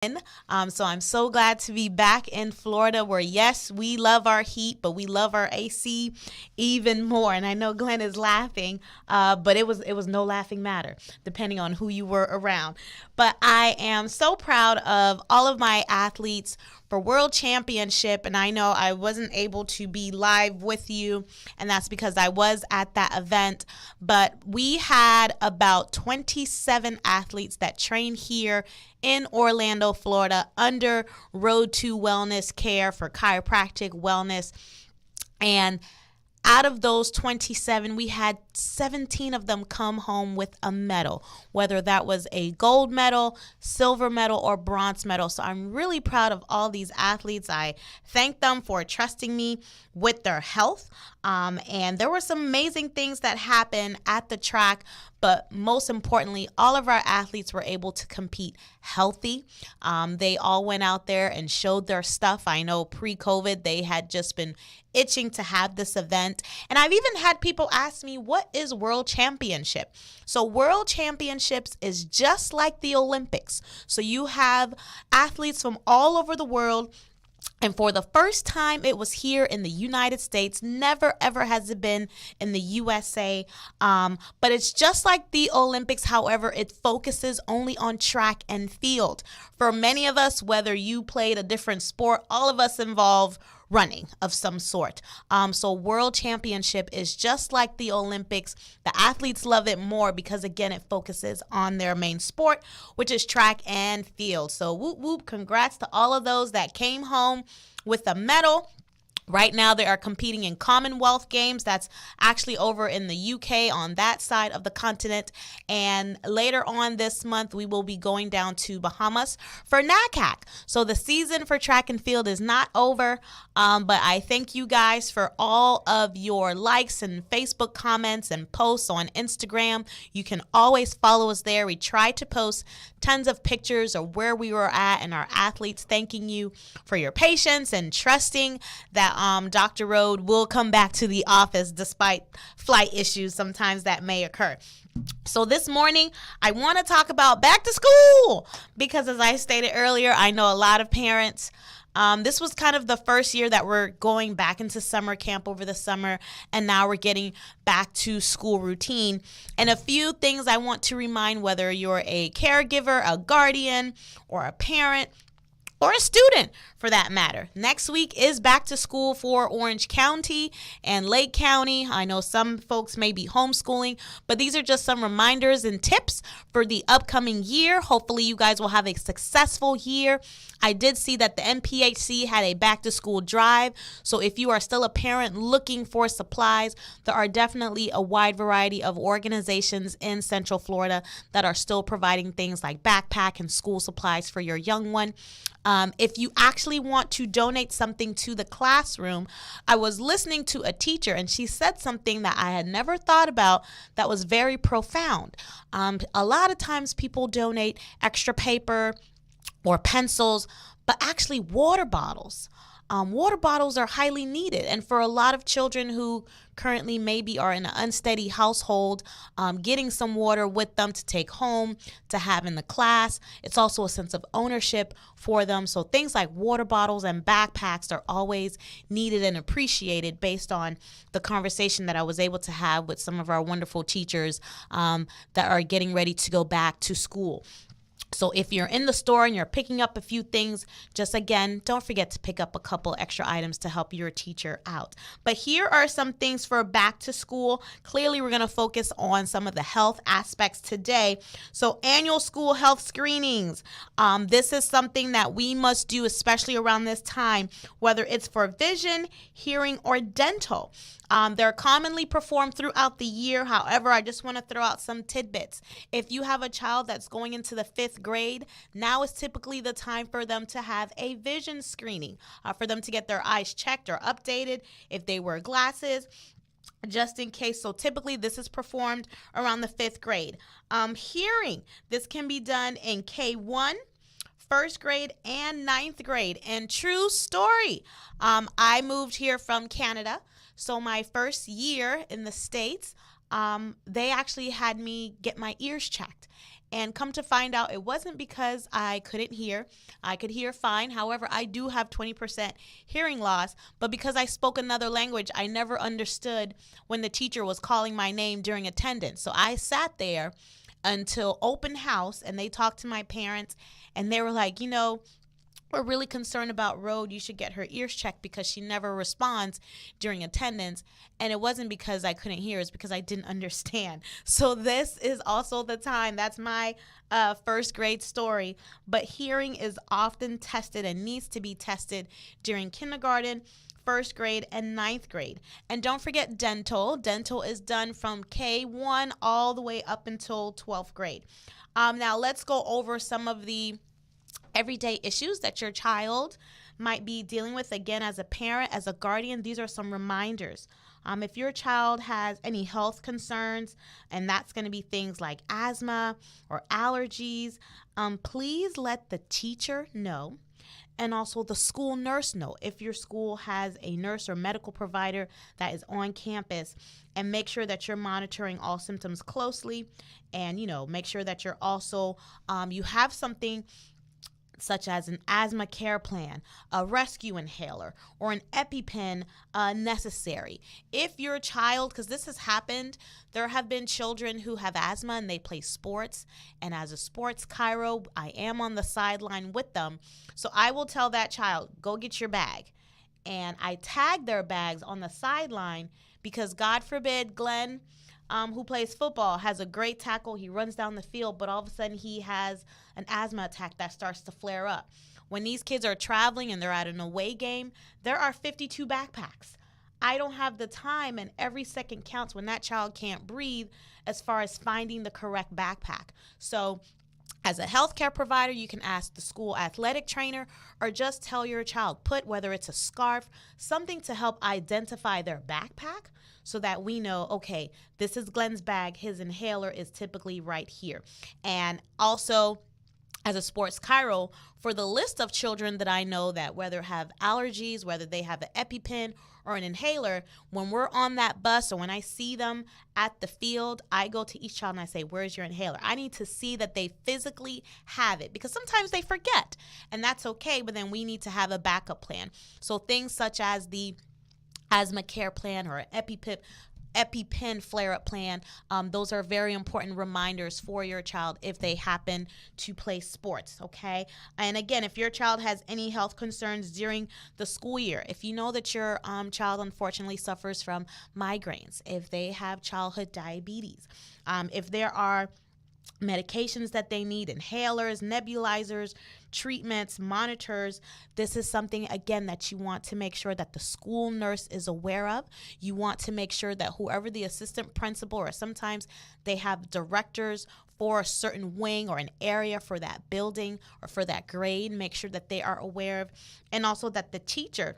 So I'm so glad to be back in Florida where, yes, we love our heat, but we love our AC even more. And I know Glenn is laughing, but it was no laughing matter, depending on who you were around. But I am so proud of all of my athletes for World Championship. And I know I wasn't able to be live with you, and that's because I was at that event. But we had about 27 athletes that train here in Orlando, Florida, under Road to Wellness Care for chiropractic wellness. And out of those 27, we had 17 of them come home with a medal, whether that was a gold medal, silver medal, or bronze medal. So I'm really proud of all these athletes. I thank them for trusting me with their health. And there were some amazing things that happened at the track, but most importantly, all of our athletes were able to compete healthy. They all went out there and showed their stuff. I know pre-COVID, they had just been itching to have this event. And I've even had people ask me, what is World Championship? So World Championships is just like the Olympics. So you have athletes from all over the world. And for the first time, it was here in the United States. Never, ever has it been in the USA. But it's just like the Olympics. However, it focuses only on track and field. For many of us, whether you played a different sport, all of us involve running of some sort. So World Championship is just like the Olympics. The athletes love it more because, again, it focuses on their main sport, which is track and field. So whoop, whoop, congrats to all of those that came home with a medal. Right now, they are competing in Commonwealth Games. That's actually over in the UK on that side of the continent. And later on this month, we will be going down to Bahamas for NACAC. So the season for track and field is not over. But I thank you guys for all of your likes and Facebook comments and posts on Instagram. You can always follow us there. We try to post tons of pictures of where we were at and our athletes, thanking you for your patience and trusting that Dr. Road will come back to the office despite flight issues sometimes that may occur. So this morning, I want to talk about back to school because, as I stated earlier, I know a lot of parents. This was kind of the first year that we're going back into summer camp over the summer, and now we're getting back to school routine. And a few things I want to remind, whether you're a caregiver, a guardian, or a parent, or a student for that matter. Next week is back to school for Orange County and Lake County. I know some folks may be homeschooling, but these are just some reminders and tips for the upcoming year. Hopefully you guys will have a successful year. I did see that the NPHC had a back to school drive. So if you are still a parent looking for supplies, there are definitely a wide variety of organizations in Central Florida that are still providing things like backpack and school supplies for your young one. If you actually want to donate something to the classroom, I was listening to a teacher and she said something that I had never thought about that was very profound. A lot of times people donate extra paper or pencils, but actually water bottles. Water bottles are highly needed. And for a lot of children who currently maybe are in an unsteady household, getting some water with them to take home, to have in the class, it's also a sense of ownership for them. So things like water bottles and backpacks are always needed and appreciated based on the conversation that I was able to have with some of our wonderful teachers that are getting ready to go back to school. So if you're in the store and you're picking up a few things, just again, don't forget to pick up a couple extra items to help your teacher out. But here are some things for back to school. Clearly, we're going to focus on some of the health aspects today. So annual school health screenings. This is something that we must do, especially around this time, whether it's for vision, hearing, or dental. They're commonly performed throughout the year. However, I just want to throw out some tidbits. If you have a child that's going into the 5th grade, now is typically the time for them to have a vision screening, for them to get their eyes checked or updated if they wear glasses, just in case. So typically this is performed around the 5th grade. Hearing, this can be done in K1, 1st grade, and 9th grade. And true story, I moved here from Canada. So my first year in the States, they actually had me get my ears checked. And come to find out, it wasn't because I couldn't hear. I could hear fine. However, I do have 20% hearing loss, but because I spoke another language, I never understood when the teacher was calling my name during attendance. So I sat there until open house, and they talked to my parents, and they were like, we're really concerned about Rhode. You should get her ears checked because she never responds during attendance. And it wasn't because I couldn't hear, it's because I didn't understand. So this is also the time. That's my first grade story. But hearing is often tested and needs to be tested during kindergarten, first grade, and ninth grade. And don't forget dental. Dental is done from K1 all the way up until 12th grade. Now let's go over some of the everyday issues that your child might be dealing with. Again, as a parent, as a guardian, these are some reminders. If your child has any health concerns, and that's going to be things like asthma or allergies, please let the teacher know, and also the school nurse know if your school has a nurse or medical provider that is on campus, and make sure that you're monitoring all symptoms closely, and make sure that you're also you have something such as an asthma care plan, a rescue inhaler, or an EpiPen necessary. If your child, because this has happened, there have been children who have asthma and they play sports, and as a sports chiro, I am on the sideline with them. So I will tell that child, go get your bag. And I tag their bags on the sideline because God forbid Glenn, who plays football, has a great tackle. He runs down the field, but all of a sudden he has an asthma attack that starts to flare up. When these kids are traveling and they're at an away game, there are 52 backpacks. I don't have the time, and every second counts when that child can't breathe as far as finding the correct backpack. So as a healthcare provider, you can ask the school athletic trainer, or just tell your child, put whether it's a scarf, something to help identify their backpack so that we know, okay, this is Glenn's bag. His inhaler is typically right here. And also, as a sports chiro, for the list of children that I know that whether have allergies, whether they have an EpiPen or an inhaler, when we're on that bus or when I see them at the field, I go to each child and I say, where's your inhaler? I need to see that they physically have it, because sometimes they forget, and that's okay, but then we need to have a backup plan. So things such as the asthma care plan or an EpiPen flare-up plan. Those are very important reminders for your child if they happen to play sports, okay? And again, if your child has any health concerns during the school year, if you know that your child unfortunately suffers from migraines, if they have childhood diabetes, if there are medications that they need, inhalers, nebulizers, treatments, monitors. This is something, again, that you want to make sure that the school nurse is aware of. You want to make sure that whoever the assistant principal, or sometimes they have directors for a certain wing or an area for that building or for that grade, make sure that they are aware of, and also that the teacher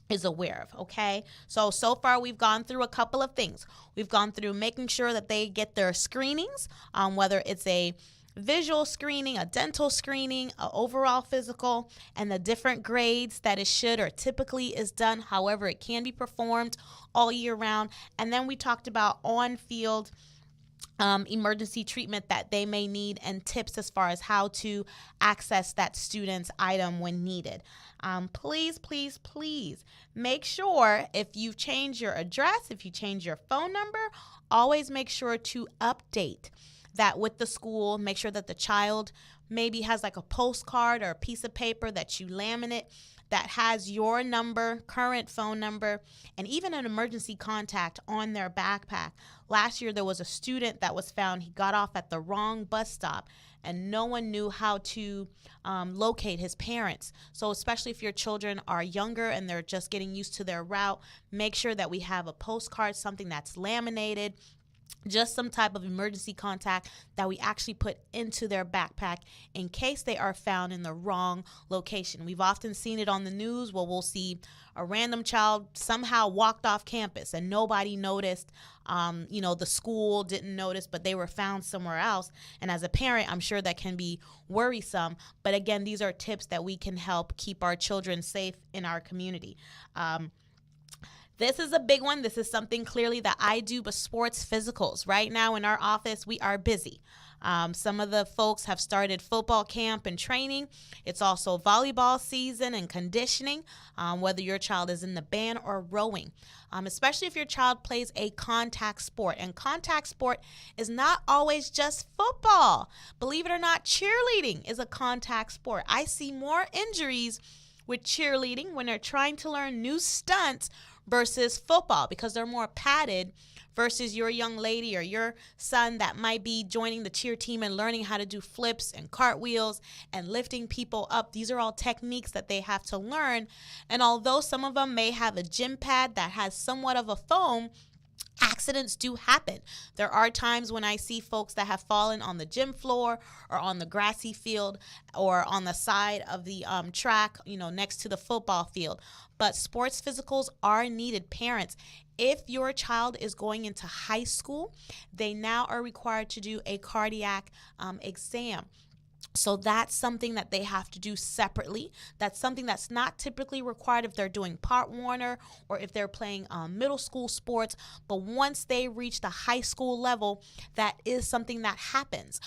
is aware of, okay? So far we've gone through a couple of things. We've gone through making sure that they get their screenings, whether it's a visual screening, a dental screening, an overall physical, and the different grades that it should or typically is done. However, it can be performed all year round. And then we talked about on-field emergency treatment that they may need, and tips as far as how to access that student's item when needed. Please, please, please make sure, if you've changed your address, if you change your phone number, always make sure to update that with the school. Make sure that the child maybe has like a postcard or a piece of paper that you laminate that has your number, current phone number, and even an emergency contact on their backpack. Last year, there was a student that was found. He got off at the wrong bus stop, and no one knew how to locate his parents. So especially if your children are younger and they're just getting used to their route, make sure that we have a postcard, something that's laminated, just some type of emergency contact that we actually put into their backpack in case they are found in the wrong location. We've often seen it on the news where we'll see a random child somehow walked off campus and nobody noticed. The school didn't notice, but they were found somewhere else. And as a parent, I'm sure that can be worrisome. But again, these are tips that we can help keep our children safe in our community. This is a big one. This is something clearly that I do, but sports physicals. Right now in our office, we are busy. Some of the folks have started football camp and training. It's also volleyball season and conditioning, whether your child is in the band or rowing, especially if your child plays a contact sport. And contact sport is not always just football. Believe it or not, cheerleading is a contact sport. I see more injuries with cheerleading when they're trying to learn new stunts versus football, because they're more padded, versus your young lady or your son that might be joining the cheer team and learning how to do flips and cartwheels and lifting people up. These are all techniques that they have to learn. And although some of them may have a gym pad that has somewhat of a foam, accidents do happen. There are times when I see folks that have fallen on the gym floor or on the grassy field or on the side of the track, next to the football field. But sports physicals are needed. Parents, if your child is going into high school, they now are required to do a cardiac exam. So that's something that they have to do separately. That's something that's not typically required if they're doing Part Warner or if they're playing middle school sports. But once they reach the high school level, that is something that happens.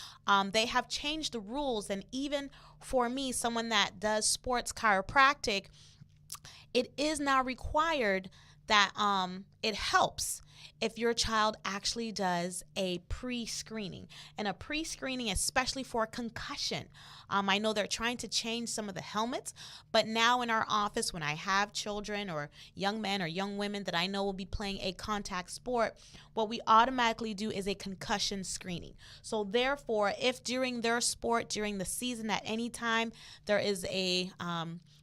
They have changed the rules. And even for me, someone that does sports chiropractic, it is now required that it helps if your child actually does a pre-screening, and a pre-screening especially for concussion. I know they're trying to change some of the helmets, but now in our office, when I have children or young men or young women that I know will be playing a contact sport, what we automatically do is a concussion screening. So therefore, if during their sport, during the season, at any time there is a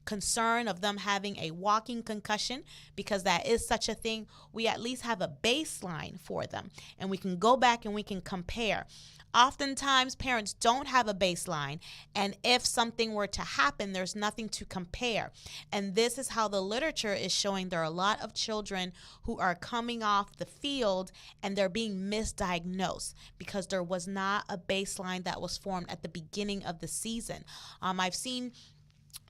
concern of them having a walking concussion, because that is such a thing, we at least have a baseline for them, and we can go back and we can compare. Oftentimes, parents don't have a baseline, and if something were to happen, there's nothing to compare. And this is how the literature is showing there are a lot of children who are coming off the field and they're being misdiagnosed because there was not a baseline that was formed at the beginning of the season. I've seen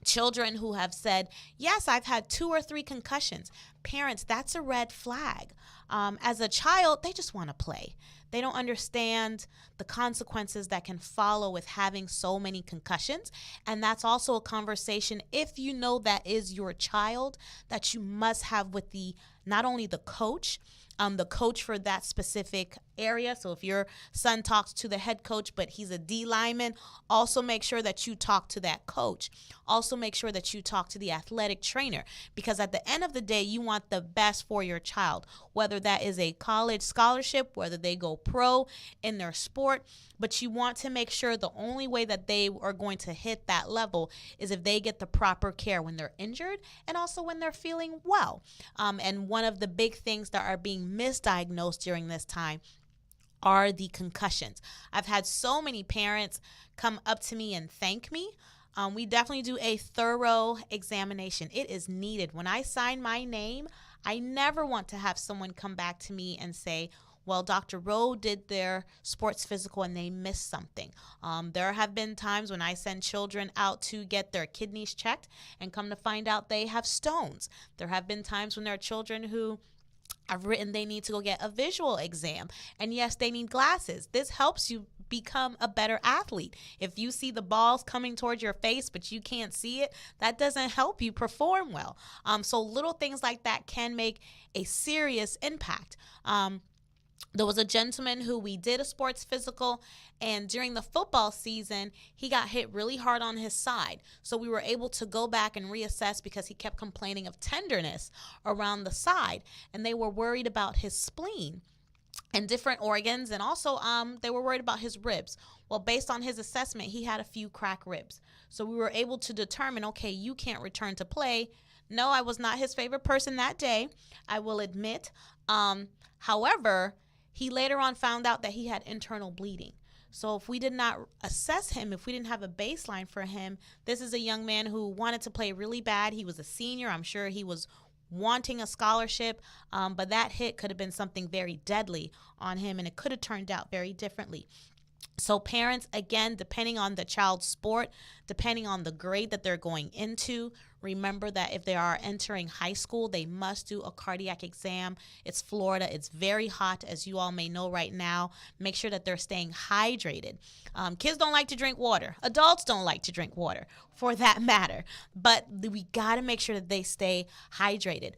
children who have said, yes, I've had 2 or 3 concussions. Parents, that's a red flag. As a child, they just want to play. They don't understand the consequences that can follow with having so many concussions. And that's also a conversation, if you know that is your child, that you must have with not only the coach for that specific area. So if your son talks to the head coach, but he's a D lineman, also make sure that you talk to that coach. Also make sure that you talk to the athletic trainer, because at the end of the day, you want the best for your child, whether that is a college scholarship, whether they go pro in their sport. But you want to make sure the only way that they are going to hit that level is if they get the proper care when they're injured and also when they're feeling well. And one of the big things that are being misdiagnosed during this time are the concussions. I've had so many parents come up to me and thank me. We definitely do a thorough examination. It is needed. When I sign my name, I never want to have someone come back to me and say, well, Dr. Rowe did their sports physical and they missed something. There have been times when I send children out to get their kidneys checked and come to find out they have stones. There have been times when there are children who I've written they need to go get a visual exam. And yes, they need glasses. This helps you become a better athlete. If you see the balls coming towards your face, but you can't see it, that doesn't help you perform well. So little things like that can make a serious impact. There was a gentleman who we did a sports physical, and during the football season, he got hit really hard on his side. So we were able to go back and reassess because he kept complaining of tenderness around the side, and they were worried about his spleen and different organs, and also they were worried about his ribs. Well, based on his assessment, he had a few cracked ribs. So we were able to determine, okay, you can't return to play. No, I was not his favorite person that day, I will admit. However, he later on found out that he had internal bleeding. So if we did not assess him, if we didn't have a baseline for him, this is a young man who wanted to play really bad. He was a senior. I'm sure he was wanting a scholarship, but that hit could have been something very deadly on him, and it could have turned out very differently. So parents, again, depending on the child's sport, depending on the grade that they're going into. Remember that if they are entering high school, they must do a cardiac exam. It's Florida. It's very hot, as you all may know right now. Make sure that they're staying hydrated. Kids don't like to drink water. Adults don't like to drink water, for that matter. But we got to make sure that they stay hydrated.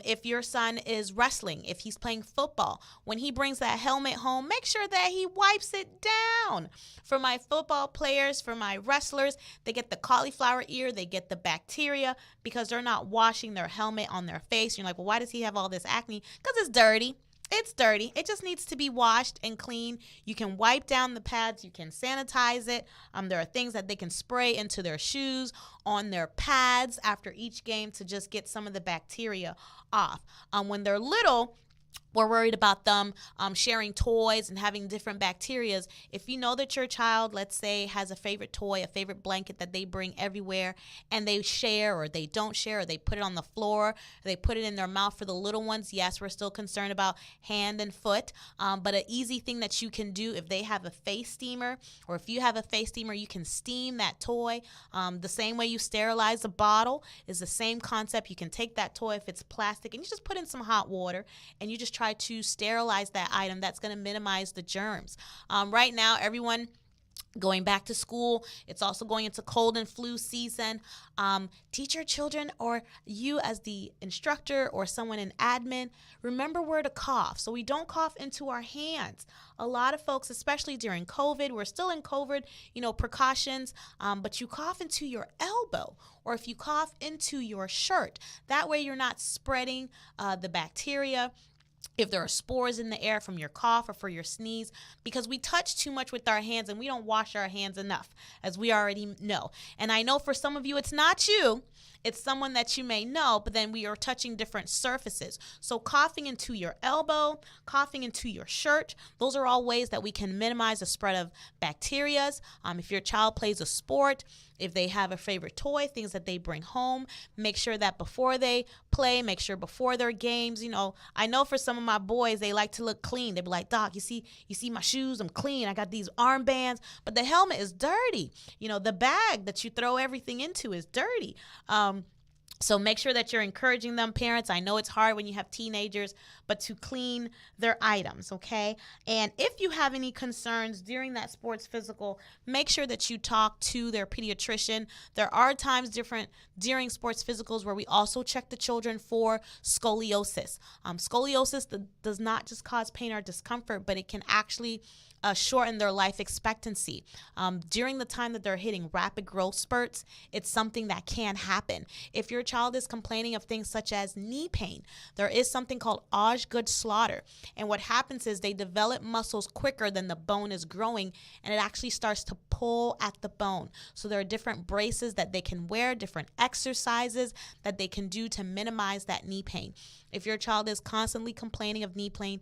If your son is wrestling, if he's playing football, when he brings that helmet home, make sure that he wipes it down. For my football players, for my wrestlers, they get the cauliflower ear, they get the bacteria because they're not washing their helmet on their face. You're like, well, why does he have all this acne? Because it's dirty. It's dirty. It just needs to be washed and clean. You can wipe down the pads. You can sanitize it. There are things that they can spray into their shoes, on their pads after each game to just get some of the bacteria off. When they're little, we're worried about them sharing toys and having different bacterias. If you know that your child, let's say, has a favorite toy, a favorite blanket that they bring everywhere, and they share or they don't share, or they put it on the floor, or they put it in their mouth for the little ones, yes, we're still concerned about hand and foot. But an easy thing that you can do, if they have a face steamer, or if you have a face steamer, you can steam that toy. The same way you sterilize a bottle is the same concept. You can take that toy, if it's plastic, and you just put in some hot water, and you just try to sterilize that item. That's going to minimize the germs. Right now, everyone going back to school, it's also going into cold and flu season. Teach your children, or you as the instructor or someone in admin, remember where to cough so we don't cough into our hands. A lot of folks, especially during COVID, we're still in COVID, precautions, but you cough into your elbow, or if you cough into your shirt, that way you're not spreading the bacteria. If there are spores in the air from your cough or for your sneeze, because we touch too much with our hands and we don't wash our hands enough, as we already know. And I know for some of you, it's not you. It's someone that you may know, but then we are touching different surfaces. So coughing into your elbow, coughing into your shirt, those are all ways that we can minimize the spread of bacteria. If your child plays a sport, if they have a favorite toy, things that they bring home, make sure that before they play, make sure before their games, I know for some of my boys, they like to look clean. They be like, Doc, you see my shoes, I'm clean. I got these armbands, but the helmet is dirty. The bag that you throw everything into is dirty. So make sure that you're encouraging them, parents. I know it's hard when you have teenagers, but to clean their items, okay? And if you have any concerns during that sports physical, make sure that you talk to their pediatrician. There are times during sports physicals where we also check the children for scoliosis. Scoliosis does not just cause pain or discomfort, but it can actually shorten their life expectancy. During the time that they're hitting rapid growth spurts, it's something that can happen. If your child is complaining of things such as knee pain, there is something called Osgood-Schlatter. And what happens is they develop muscles quicker than the bone is growing, and it actually starts to pull at the bone. So there are different braces that they can wear, different exercises that they can do to minimize that knee pain. If your child is constantly complaining of knee pain,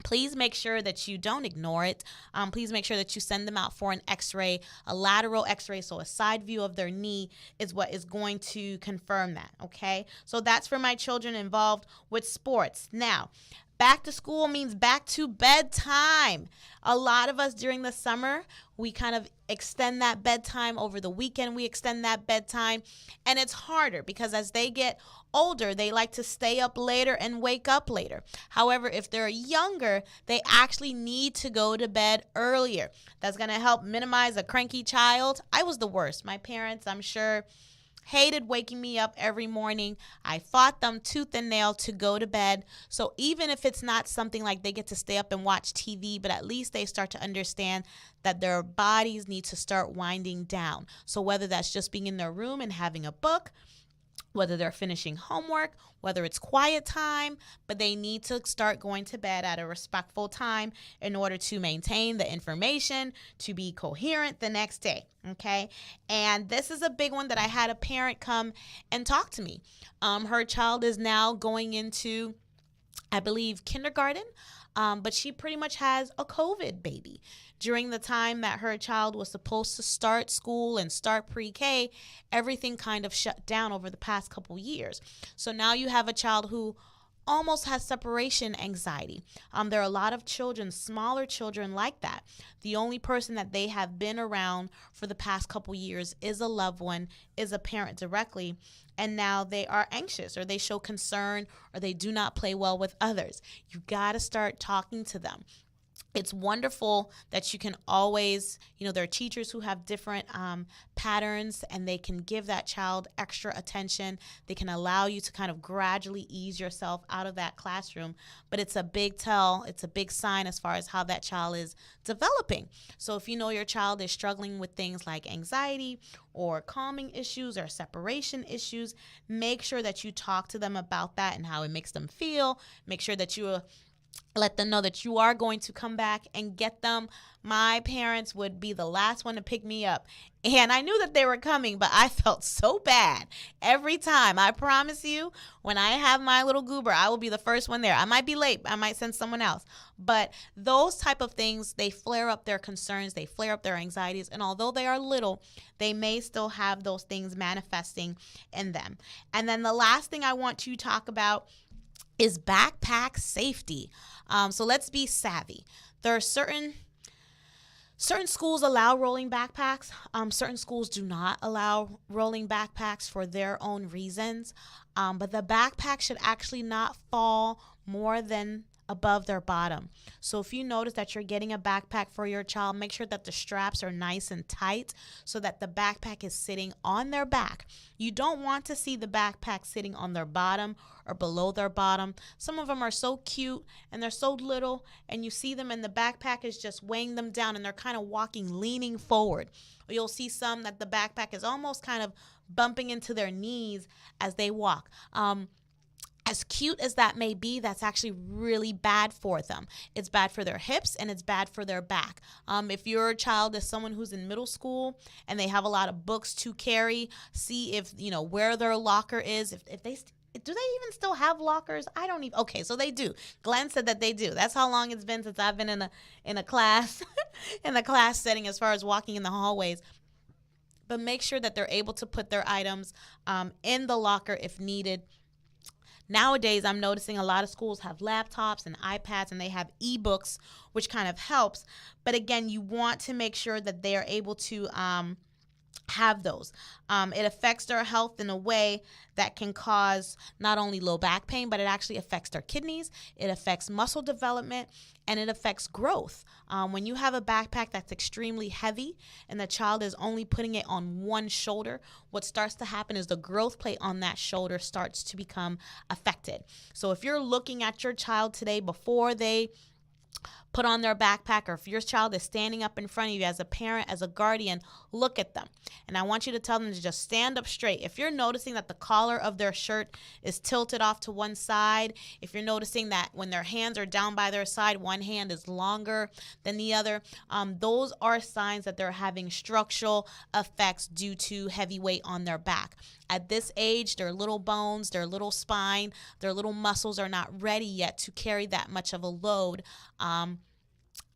please make sure that you don't ignore it. Please make sure that you send them out for an x-ray, a lateral x-ray, so a side view of their knee is what is going to confirm that, okay? So that's for my children involved with sports. Now, back to school means back to bedtime. A lot of us during the summer, we kind of extend that bedtime. Over the weekend, we extend that bedtime. And it's harder because as they get older, they like to stay up later and wake up later. However, if they're younger, they actually need to go to bed earlier. That's going to help minimize a cranky child. I was the worst. My parents, I'm sure, hated waking me up every morning. I fought them tooth and nail to go to bed. So even if it's not something like they get to stay up and watch TV, but at least they start to understand that their bodies need to start winding down. So whether that's just being in their room and having a book, whether they're finishing homework, whether it's quiet time, but they need to start going to bed at a respectful time in order to maintain the information, to be coherent the next day, okay? And this is a big one that I had a parent come and talk to me. Her child is now going into, I believe, kindergarten, but she pretty much has a COVID baby. During the time that her child was supposed to start school and start pre-K, everything kind of shut down over the past couple years. So now you have a child who almost has separation anxiety. There are a lot of children, smaller children like that. The only person that they have been around for the past couple years is a loved one, is a parent directly, and now they are anxious or they show concern or they do not play well with others. You got to start talking to them. It's wonderful that you can always, there are teachers who have different patterns, and they can give that child extra attention. They can allow you to kind of gradually ease yourself out of that classroom. But it's a big tell, it's a big sign as far as how that child is developing. So if you know your child is struggling with things like anxiety or calming issues or separation issues, make sure that you talk to them about that and how it makes them feel. Make sure that you let them know that you are going to come back and get them. My parents would be the last one to pick me up. And I knew that they were coming, but I felt so bad every time. I promise you, when I have my little goober, I will be the first one there. I might be late. I might send someone else. But those type of things, they flare up their concerns. They flare up their anxieties. And although they are little, they may still have those things manifesting in them. And then the last thing I want to talk about is backpack safety. So let's be savvy. There are certain schools allow rolling backpacks. Certain schools do not allow rolling backpacks for their own reasons. But the backpack should actually not fall more than above their bottom. So if you notice that you're getting a backpack for your child, make sure that the straps are nice and tight so that the backpack is sitting on their back. You don't want to see the backpack sitting on their bottom or below their bottom. Some of them are so cute and they're so little, and you see them and the backpack is just weighing them down and they're kind of walking, leaning forward. Or you'll see some that the backpack is almost kind of bumping into their knees as they walk. As cute as that may be, that's actually really bad for them. It's bad for their hips and it's bad for their back. If your child is someone who's in middle school and they have a lot of books to carry, see if, where their locker is. If they do they even still have lockers? I don't even. Okay, so they do. Glenn said that they do. That's how long it's been since I've been in a class in a class setting as far as walking in the hallways. But make sure that they're able to put their items in the locker if needed. Nowadays, I'm noticing a lot of schools have laptops and iPads, and they have ebooks, which kind of helps. But again, you want to make sure that they are able to have those. It affects their health in a way that can cause not only low back pain, but it actually affects their kidneys. It affects muscle development, and it affects growth. When you have a backpack that's extremely heavy and the child is only putting it on one shoulder, what starts to happen is the growth plate on that shoulder starts to become affected. So if you're looking at your child today before they put on their backpack, or if your child is standing up in front of you as a parent, as a guardian, look at them. And I want you to tell them to just stand up straight. If you're noticing that the collar of their shirt is tilted off to one side, if you're noticing that when their hands are down by their side, one hand is longer than the other, those are signs that they're having structural effects due to heavy weight on their back. At this age, their little bones, their little spine, their little muscles are not ready yet to carry that much of a load.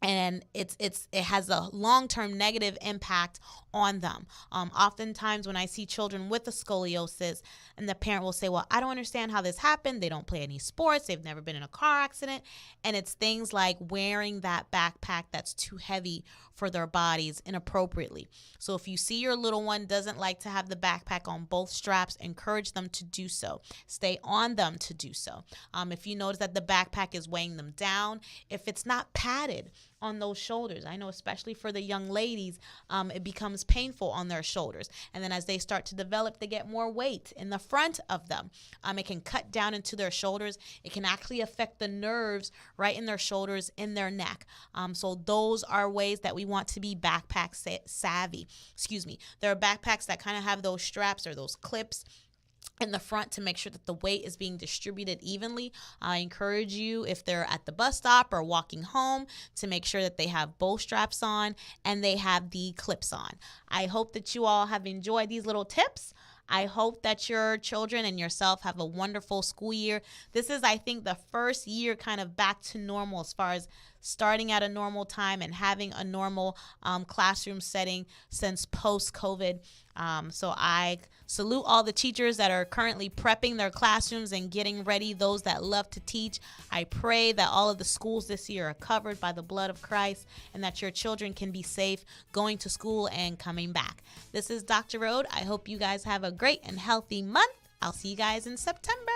And it has a long-term negative impact on them. Oftentimes when I see children with a scoliosis and the parent will say, well, I don't understand how this happened. They don't play any sports. They've never been in a car accident. And it's things like wearing that backpack that's too heavy for their bodies inappropriately. So if you see your little one doesn't like to have the backpack on both straps, encourage them to do so. Stay on them to do so. If you notice that the backpack is weighing them down, if it's not padded on those shoulders, I know especially for the young ladies, it becomes painful on their shoulders. And then as they start to develop, they get more weight in the front of them. It can cut down into their shoulders. It can actually affect the nerves right in their shoulders, in their neck. So those are ways that we want to be backpack savvy. There are backpacks that kind of have those straps or those clips in the front to make sure that the weight is being distributed evenly. I encourage you, if they're at the bus stop or walking home, to make sure that they have both straps on and they have the clips on. I hope that you all have enjoyed these little tips. I hope that your children and yourself have a wonderful school year. This is, I think, the first year kind of back to normal as far as starting at a normal time and having a normal classroom setting since post-COVID. So I salute all the teachers that are currently prepping their classrooms and getting ready, those that love to teach. I pray that all of the schools this year are covered by the blood of Christ and that your children can be safe going to school and coming back. This is Dr. Rode. I hope you guys have a great and healthy month. I'll see you guys in September.